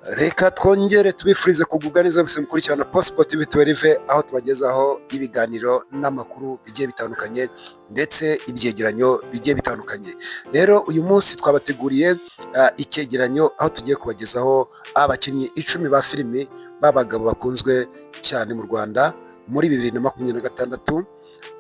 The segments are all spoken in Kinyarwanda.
Reka twongere tubifurize kugubwa neza mwese mukurikirana Possible TV 12, aho tubagezaho ibiganiro n'amakuru bigiye bitandukanye ndetse ibyegeranyo bigiye bitandukanye. Rero uyu munsi twabateguriye icyegeranyo aho tugiye kubagezaho abakinnyi 10 ba filimi b'abagabo bakunzwe cyane mu Rwanda muri 2026,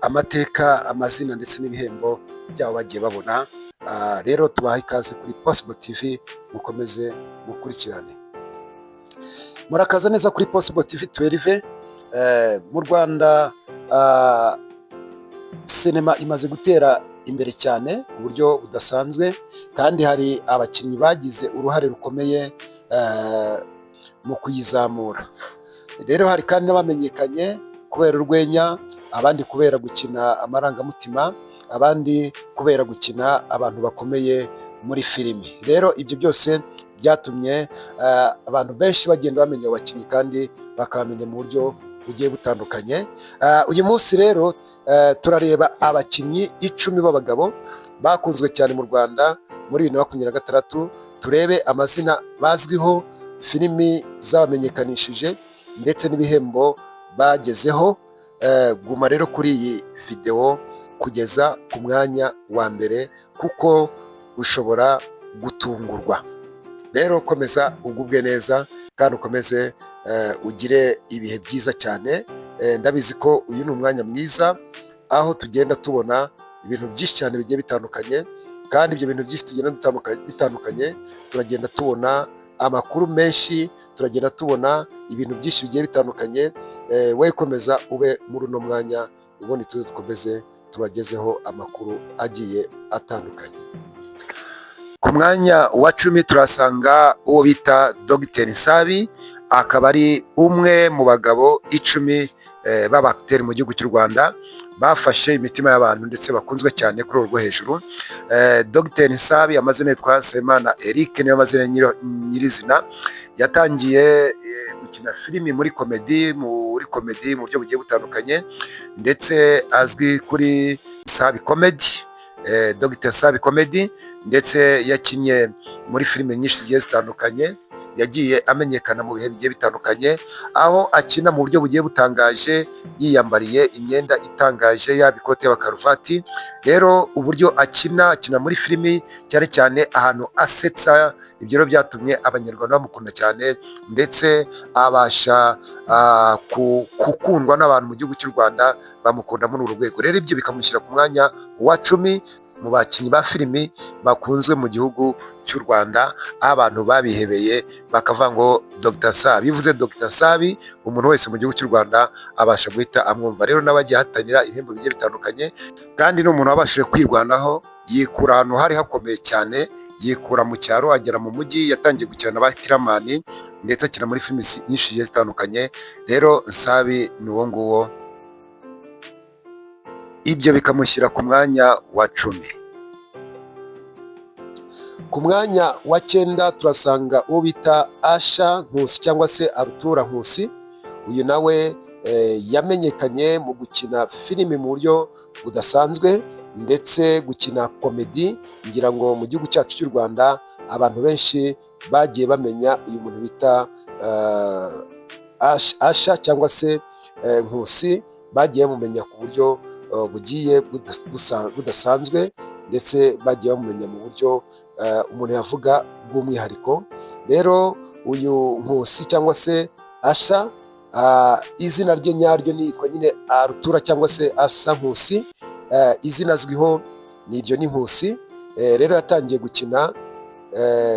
amateka, amazina ndetse n'ibihembo byabo bagiye babona. Rero tubaha ikaze kuri Possible TV, mukomeze mukurikirane. Murakaza neza kuri Possible TV 12. Mu Rwanda sinema imaze gutera imbere cyane ku buryo budasanzwe, kandi hari abakinnyi bagize uruhare rukomeye mu kuyizamura. Rero hari kandi n'abamenyekanye kubera urwenya, abandi kubera gukina amarangamutima, abandi kubera gukina abantu bakomeye muri filimi. Rero ibyo byose byatumye abantu benshi bagenda bamenya abakinnyi kandi bakabamenya mu buryo bugiye butandukanye. Uyu munsi rero turareba abakinnyi 10 b'abagabo bakunzwe cyane mu Rwanda muri 2026. Turebe amazina bazwiho, filimi zabamenyekanishije ndetse n'ibihembo bagezeho. Guma rero kuri iyi video kugeza ku mwanya wa mbere kuko ushobora gutungurwa. Rero komeza ugubwe neza kandi ukomeze ugire ibihe byiza cyane. Ndabizi ko uyu ni umwanya mwiza aho tugenda tubona ibintu byinshi cyane bigiye bitandukanye, kandi ibyo bintu byinshi tugenda bitandukanye turagenda tubona amakuru menshi, turagenda tubona ibintu byinshi bigiye bitandukanye. We komeza ube muri uno mwanya, ubundi tuze dukomeze tubagezeho amakuru agiye atandukanye. Ku mwanya wa 10 turasanga uwo bita Dr Nsabi, akaba ari umwe mu bagabo 10 b'abakiteri mu gihugu cy'u Rwanda bafashe imitima y'abantu ndetse bakunzwe cyane kuri urwo hejuru. Dr Nsabi amazina yitwa Nsabimana Eric, niyo mazina nyirizina. Yatangiye gukina filimi muri komedi mu buryo bugiye butandukanye, ndetse azwi kuri Nsabi Comedy, Dr Nsabi Comedy, ndetse yakinnye muri filime nyinshi zigiye zitandukanye. Yagiye amenyekana mu bihe bigiye bitandukanye, aho akina mu buryo bugiye butangaje, yiyambariye imyenda itangaje, yaba ikote yaba karuvati. Rero uburyo akina muri filimi cyane cyane ahantu asetsa, ibyo rero byatumye abanyarwanda bamukunda cyane, ndetse abasha gukundwa n'abantu mu gihugu cy'u Rwanda, bamukunda muri uru rwego. Rero ibyo bikamushyira ku mwanya wa 10 mu bakinnyi ba filimi bakunzwe mu gihugu cy'u Rwanda, aho abantu babihebeye bakavuga ngo Dr Nsabi. Bivuze Dr Nsabi, umuntu wese mu gihugu cy'u Rwanda abasha guhita amwumva. Rero n'abagiye hatanira ibihembo bigiye bitandukanye, kandi n'umuntu wabashije kwirwanaho, yikura ahantu hari hakomeye cyane, yikura mu cyaro agera mu mujyi. Yatangiye gukina na ba Tiramani ndetse akina muri filimi nyinshi zigiye zitandukanye. Rero Nsabi ni uwo nguwo, ibyo bikamushyira ku mwanya wa 10. Ku mwanya wa 9 turasanga uwo bita Asha Nkusi cyangwa se Arthur Nkusi. Uyu nawe yamenyekanye mu gukina filimi mu buryo budasanzwe ndetse gukina komedi. Ngira ngo mu gihugu cyacu cy'u Rwanda abantu benshi bagiye bamenya uyu muntu bita Asha cyangwa se Nkusi, bagiye bamumenya ku buryo bugiye budasanzwe, ndetse bagiye bamumenya mu buryo umuntu yavuga bw'umwihariko. Rero uyu Nkusi cyangwa se Asha, izina rye nyaryo niyitwa nyine Arthur cyangwa se Asha Nkusi. Izina azwiho ni iryo, ni Nkusi. Rero yatangiye gukina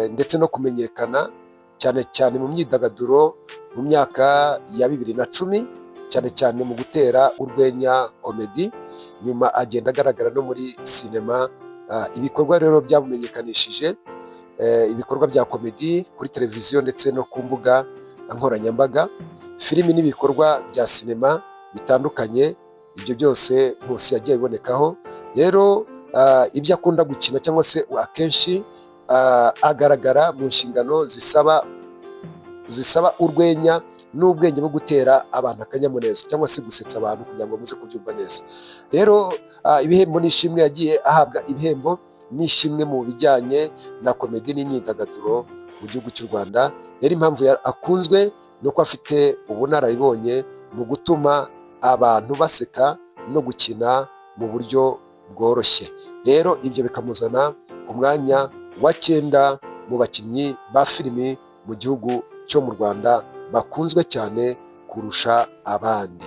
ndetse no kumenyekana cyane cyane mu myidagaduro mu myaka ya 2010, cyane cyane mu gutera urwenya komedi. Nyuma agenda agaragara no muri sinema. Ibikorwa rero byamumenyekanishije, ibikorwa bya komedi kuri televiziyo ndetse no ku mbuga nkoranyambaga, filimi n'ibikorwa bya sinema bitandukanye. Ibyo byose Nkusi yagiye abibonekaho. Rero ibyo akunda gukina cyangwa se akenshi agaragara mu nshingano zisaba urwenya n'ubwenge bwo gutera abantu akanyamuneza cyangwa se gusetsa abantu kugira ngo muze kubyumva neza. Rero ibihembo n'ishimwe yagiye ahabwa, ibihembo n'ishimwe mu bijyanye na komedi n'imyidagaduro mu gihugu cy'u Rwanda. Rero impamvu akunzwe ni uko afite ubunararibonye mu gutuma abantu baseka no gukina mu buryo bworoshye. Rero ibyo bikamuzana ku mwanya wa 9 mu bakinnyi ba filimi mu gihugu cyo mu Rwanda bakunzwe cyane kurusha abandi.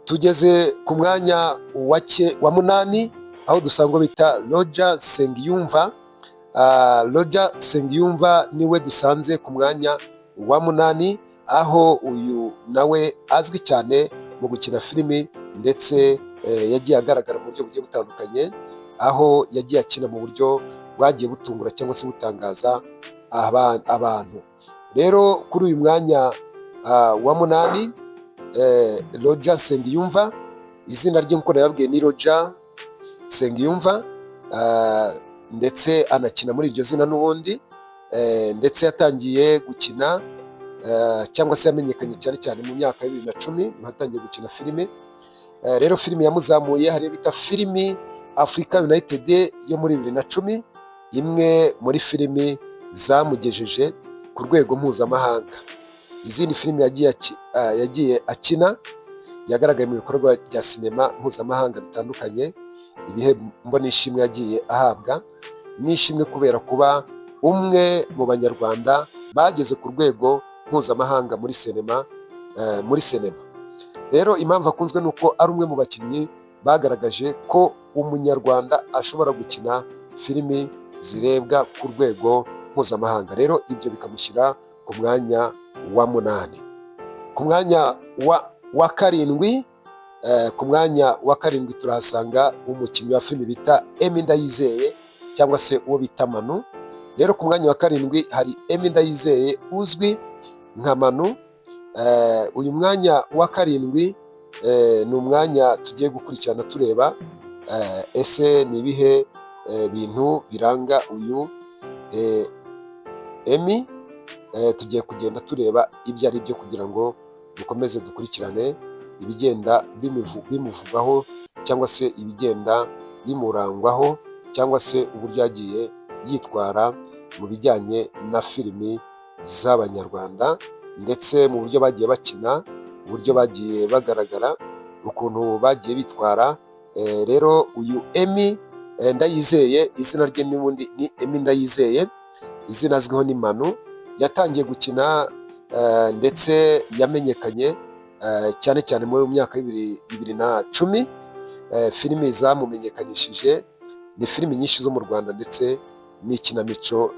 Tugeze ku mwanya wa 8 aho dusanga bita Roger Nsengiyumva. Roger Nsengiyumva niwe dusanze ku mwanya wa 8, aho uyu nawe azwi cyane mu gukina filimi ndetse yagiye agaragara mu buryo bugiye butandukanye, aho yagiye akina mu buryo bwagiye butungura cyangwa se butangaza abantu. Rero kuri uyu mwanya wa 8, Roger Nsengiyumva, izina rye nk'uko nababwiye ni Roger Nsengiyumva, ndetse anakina muri iryo zina n'ubundi, ndetse yatangiye gukina cyangwa se yamenyekanye cyane cyane mu myaka ya 2010 niho yatangiye gukina filime. Rero filime yamuzamuye hariyo bita filimi Africa United yo muri 2010, imwe muri filimi zamugejeje ku rwego mpuzamahanga. Izindi filimi yagiye akina, yagaragaye mu bikorwa bya sinema mpuzamahanga bitandukanye, ibihembo n'ishimwe yagiye ahabwa, n'ishimwe kubera kuba umwe mu banyarwanda bageze ku rwego mpuzamahanga muri sinema. Rero impamvu akunzwe ni uko ari umwe mu bakinnyi bagaragaje ko umunyarwanda ashobora gukina filimi zirebwa ku rwego mpuzamahanga. Rero ibyo bikamushyira ku mwanya wa 8. Ku mwanya wa 7, ku mwanya wa 7 turahasanga umukinnyi wa filimi bita Emmy Ndayizeye cyangwa se uwo bita Manu. Rero ku mwanya wa 7 hari Emmy Ndayizeye uzwi nka Manu. Uyu mwanya wa 7 ni umwanya tugiye gukurikirana tureba ese ni ibihe bintu biranga uyu Emmy. Tugiye kugenda tureba ibyo ari byo kugira ngo dukomeze dukurikirane ibigenda bimuvugaho cyangwa se ibigenda bimurangwaho cyangwa se uburyo yagiye yitwara mu bijyanye na filimi z'abanyarwanda, ndetse mu buryo bagiye bakina, uburyo bagiye bagaragara, ukuntu bagiye bitwara. Rero uyu Emmy Ndayizeye, izina rye n'ubundi ni Emmy Ndayizeye, izina azwiho ni Manu. Yatangiye gukina ndetse yamenyekanye cyane cyane muri myaka 2010. Filimi zamumenyekanishije ni filimi nyinshi zo mu Rwanda ndetse n'ikinamico,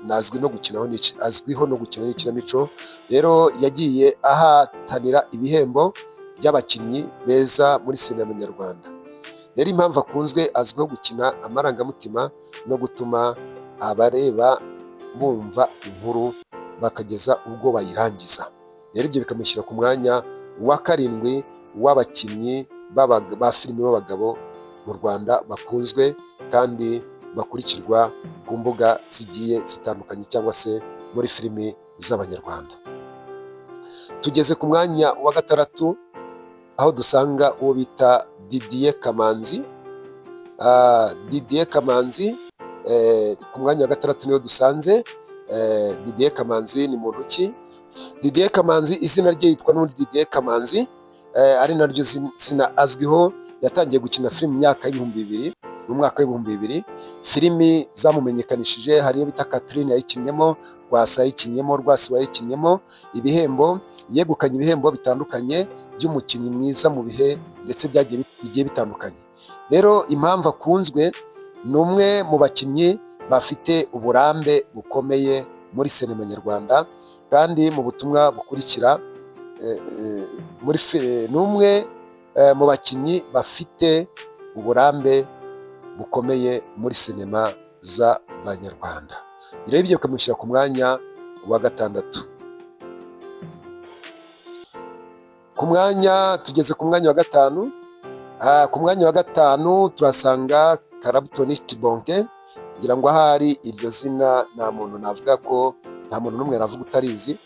azwiho no gukina n'ikinamico. Rero yagiye ahatanira ibihembo by'abakinnyi beza muri sinema nyarwanda. Rero impamvu akunzwe, azwiho gukina amarangamutima no gutuma abareba bumva inkuru bakageza ubwo bayirangiza. Rero ibyo bikamushyira ku mwanya wa 7 w'abakinnyi ba filime b'abagabo mu Rwanda bakunzwe kandi bakurikirwa ku mbuga zigiye zitandukanye cyangwa se muri filimi z'abanyarwanda. Tugeze ku mwanya wa 6 aho dusanga uwo bita Didier Kamanzi. Didier Kamanzi ku mwanya wa 6 niyo dusanze. Didier Kamanzi ni muntu ki? Didier Kamanzi izina rye yitwa n'undi Didier Kamanzi, ari naryo zina azwiho. Yatangiye gukina filimi mu myaka mu mwaka w'2000. Filimi zamumenyekanishije hariyo bita Catherine yayikinnyemo, Rwasa yayikinnyemo, Rwasibo yayikinnyemo. Ibihembo yegukanye ibihembo bitandukanye by'umukinnyi mwiza mu bihe ndetse bigiye bitandukanye. Rero impamvu akunzwe, ni umwe mu bakinnyi bafite uburambe bukomeye muri sinema nyarwanda, kandi mu butumwa bukurikira ni umwe mu bakinnyi bafite uburambe bukomeye muri sinema z'abanyarwanda. Rero ibyo bikamushyira ku mwanya wa 6. Tugeze ku mwanya wa 5. Ku mwanya wa 5 turasanga Karabutoni Kibonke. Ngira ngo ahari iryo zina nta muntu navuga ko nta muntu n'umwe navuga utarizi.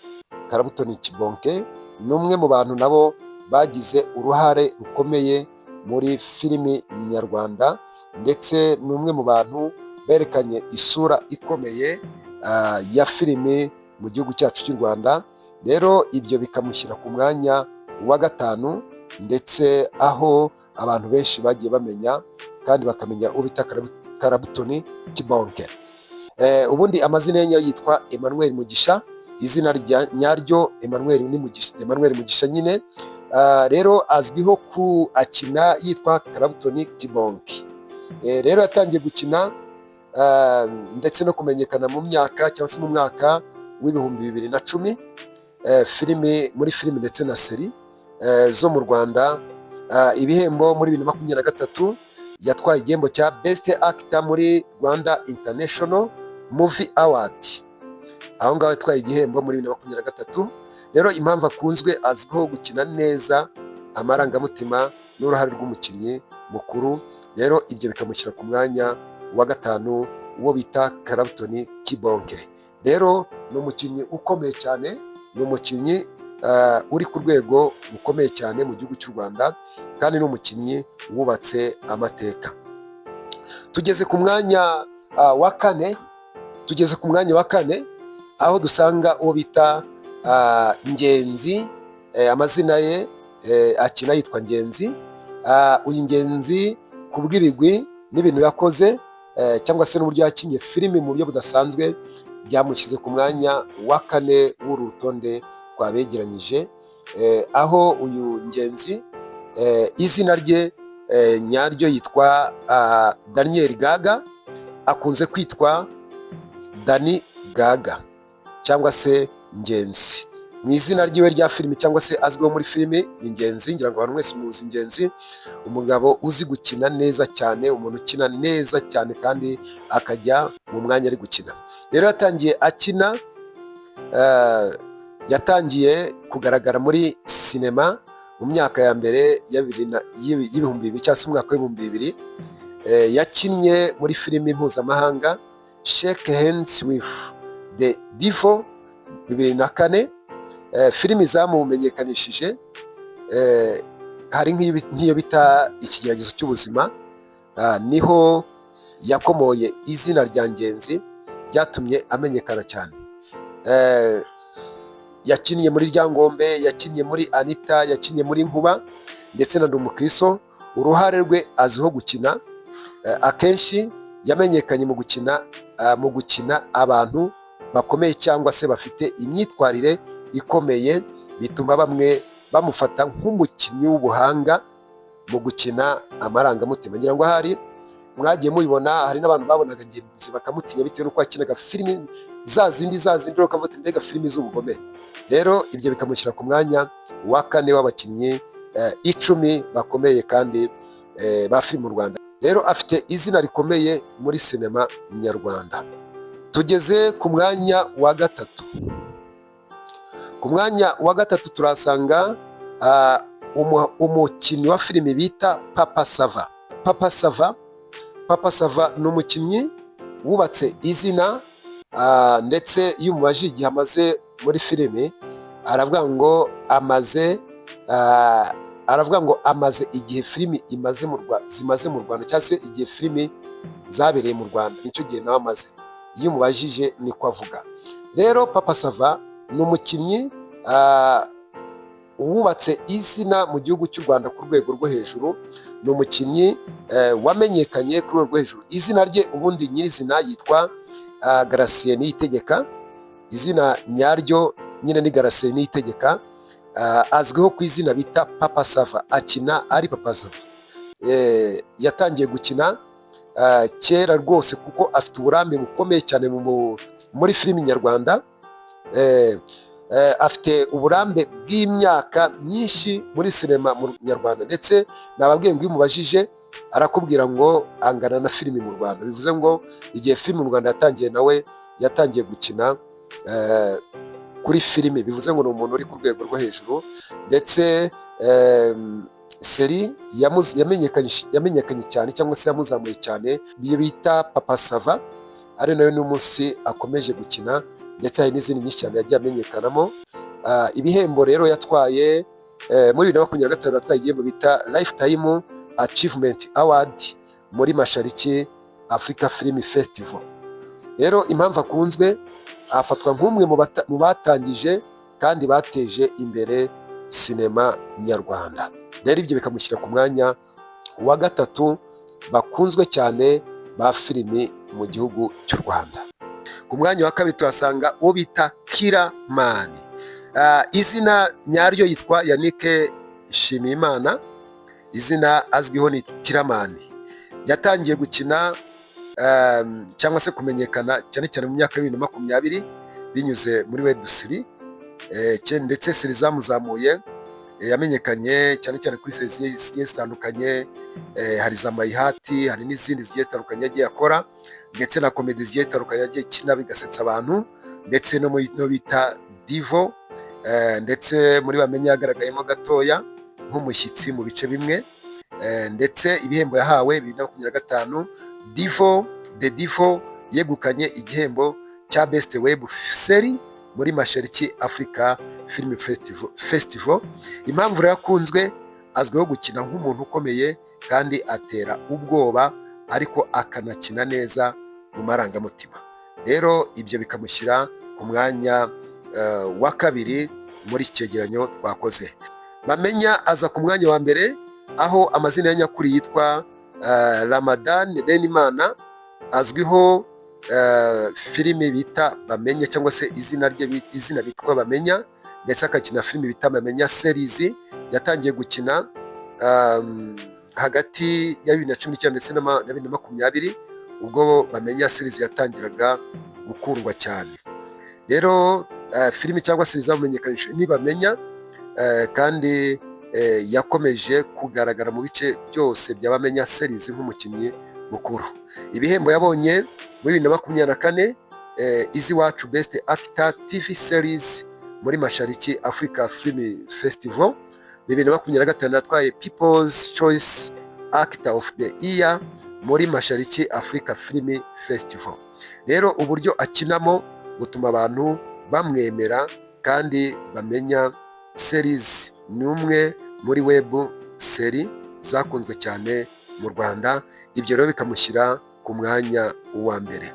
Karabutoni Kibonke ni umwe mu bantu nabo bagize uruhare rukomeye muri filimi nyarwanda, ndetse ni umwe mu bantu berekanye isura ikomeye ya filimi mu gihugu cyacu cy'u Rwanda. Rero ibyo bikamushyira ku mwanya wa gatanu, ndetse aho abantu benshi bagiye bamenya kandi bakamenya ubita Karabutoni Kibonke. Ubundi amazina ye yitwa Emmanuel Mugisha, izina nyaryo Emmanuel Mugisha nyine. Rero azwiho akina yitwa Karabutoni Kibonke. Rero yatangiye gukina ndetse no kumenyekana mu myaka cyangwa se mu mwaka w'ibihumbi 2010, muri filimi ndetse na seri zo mu Rwanda. Ibihembo muri 2023 yatwaye igihembo cya Best Actor muri Rwanda International Movie Award. Aho ngaho yatwaye igihembo muri 2023. Rero impamvu akunzwe, azwiho gukina neza amarangamutima n'uruhare rw'umukinnyi mukuru. Rero ibyo bikamushyira ku mwanya wa gatanu, uwo bita Karabutoni Kibonke. Rero ni umukinnyi ukomeye cyane, ni umukinnyi uri ku rwego rukomeye cyane mu gihugu cy'u Rwanda, kandi ni umukinnyi wubatse amateka. Tugeze ku mwanya wa kane, aho dusanga uwo bita Ngenzi. Amazina ye akina yitwa Ngenzi. Uyu Ngenzi ku bw'ibigwi n'ibintu yakoze cyangwa se n'uburyo yakinnye filimi mu buryo budasanzwe, byamushyize ku mwanya wa kane w'uru rutonde twabegeranyije. Aho uyu Ngenzi izina rye nyaryo yitwa Daniel Gaga, akunze kwitwa Dani Gaga cyangwa se Ngenzi. Mu izina ryiwe rya filimi cyangwa se azwiho muri filimi ni Ngenzi. Ngira ngo abantu mwese muzi Ngenzi, umugabo uzi gukina neza cyane, umuntu ukina neza cyane kandi akajya mu mwanya ari gukina. Rero yatangiye kugaragara muri sinema mu myaka ya mbere y'ibihumbi bibiri cyangwa se umwaka w'ibihumbi 2000. Yakinnye muri filimi mpuzamahanga Shake Hands with the Devil 2004. Filimi zamumenyekanishije hari nk'iyo bita Ikigeragezo cy'ubuzima. Niho yakomoye izina rya Ngenzi, byatumye amenyekana cyane. Yakinnye muri Ryangombe, yakinnye muri Anita, yakinnye muri Nkuba ndetse na Ndumukristo. Uruhare rwe azwiho gukina, akenshi yamenyekanye mu gukina abantu bakomeye cyangwa se bafite imyitwarire ikomeye, bituma bamwe bamufata nk'umukinnyi w'ubuhanga mu gukina amarangamutima. Ngira ngo ahari mwagiye mubibona, hari n'abantu babonaga Ngenzi bakamutinya bitewe n'uko yakinaga filimi za zindi bakavuga mbega filimi z'ubugome. Rero ibyo bikamushyira ku mwanya wa kane w'abakinnyi 10 bakomeye kandi ba filimi mu Rwanda. Rero afite izina rikomeye muri sinema nyarwanda. Tugeze ku mwanya wa gatatu. Ku mwanya wa gatatu turasanga umukinnyi wa filimi bita Papa Sava. Papa Sava ni umukinnyi wubatse izina, ndetse iyo umubajije igihe amaze muri filimi aravuga ngo amaze igihe filimi zimaze mu Rwanda, cyangwa se igihe filimi zabereye mu Rwanda, nicyo gihe nawe amaze. Iyo umubajije niko avuga. Rero Papa Sava ni umukinnyi wubatse izina mu gihugu cy'u Rwanda ku rwego rwo hejuru. Ni umukinnyi wamenyekanye ku rwego rwo hejuru. Izina rye ubundi nyirizina yitwa Gratien Niyitegeka. Izina nyaryo nyine ni Gratien Niyitegeka. Azwiho ku izina bita Papa Sava, akina ari Papa Sava. Yatangiye gukina kera rwose kuko afite uburambe bukomeye cyane muri filimi nyarwanda. Afite uburambe bw'imyaka myinshi muri sinema mu Nyarwanda, ndetse nababwiye ngo iyo umubajije arakubwira ngo angana na filimi mu Rwanda. Bivuze ngo igihe filimi mu Rwanda yatangiye, nawe yatangiye gukina kuri filimi. Bivuze ngo ni umuntu uri ku rwego rwo hejuru, ndetse seri yamenyekanye cyane cyangwa se yamuzamuye cyane iyo bita Papa Sava, ari nayo n'umunsi akomeje gukina, ndetse hari n'izindi nyinshi cyane yagiye amenyekanamo. Ibihembo rero yatwaye muri 2025 yatwaye igihembo bita Lifetime Achievement Award muri Mashariki Africa Film Festival. Rero impamvu akunzwe, afatwa nk'umwe mu batangije kandi bateje imbere sinema nyarwanda. Rero ibyo bikamushyira ku mwanya wa gatatu bakunzwe cyane ba filimi mu gihugu cy'u Rwanda. Ku mwanya wa kabiri tuhasanga uwo bita Kiramani. Izina nyaryo yitwa Yannick Nshimiyimana, izina azwiho ni Kiramani. Yatangiye gukina cyangwa se kumenyekana cyane cyane mu myaka ya 2020 binyuze muri Web3, ndetse seri zamuzamuye. Yamenyekanye cyane cyane kuri seri zigiye zitandukanye, hari za Mayihati, hari n'izindi zigiye zitandukanye yagiye akora, ndetse na komedi zigiye zitandukanye yagiye kina bigasetsa abantu, ndetse no bita Divo, ndetse muri Bamenye yagaragayemo gatoya nk'umushyitsi mu bice bimwe, ndetse ibihembo yahawe 2025 The Divo yegukanye igihembo cya Best Web Series muri Mashariki Africa Film Festival. Impamvu rero akunzwe, azwiho gukina nk'umuntu ukomeye kandi atera ubwoba, ariko akanakina neza mu marangamutima. Rero ibyo bikamushyira ku mwanya wa kabiri muri iki cyegeranyo twakoze. Bamenya aza ku mwanya wa mbere, aho amazina ya nyakuri yitwa Ramadan Benimana, azwiho filimi bita Bamenya, cyangwa se izina bitwa Bamenya, ndetse akakina filimi bita Bamenya series. Yatangiye gukina hagati ya 2019 ndetse na 2020, ubwo Bamenya series yatangiraga gukundwa cyane. Rero filimi cyangwa se zamenyekanishije ni Bamenya, kandi yakomeje kugaragara mu bice byose bya Bamenya series nk'umukinnyi mukuru. Ibihembo yabonye muri 2024, Iziwacu Best Actor TV Series muri Mashariki Africa Film Festival. 2025 yatwaye People's Choice Actor of the Year muri Mashariki Africa Film Festival. Rero uburyo akinamo butuma abantu bamwemera, kandi Bamenya series ni umwe muri web seri zakunzwe cyane mu Rwanda. Ibyo rero bikamushyira ku mwanya wa mbere.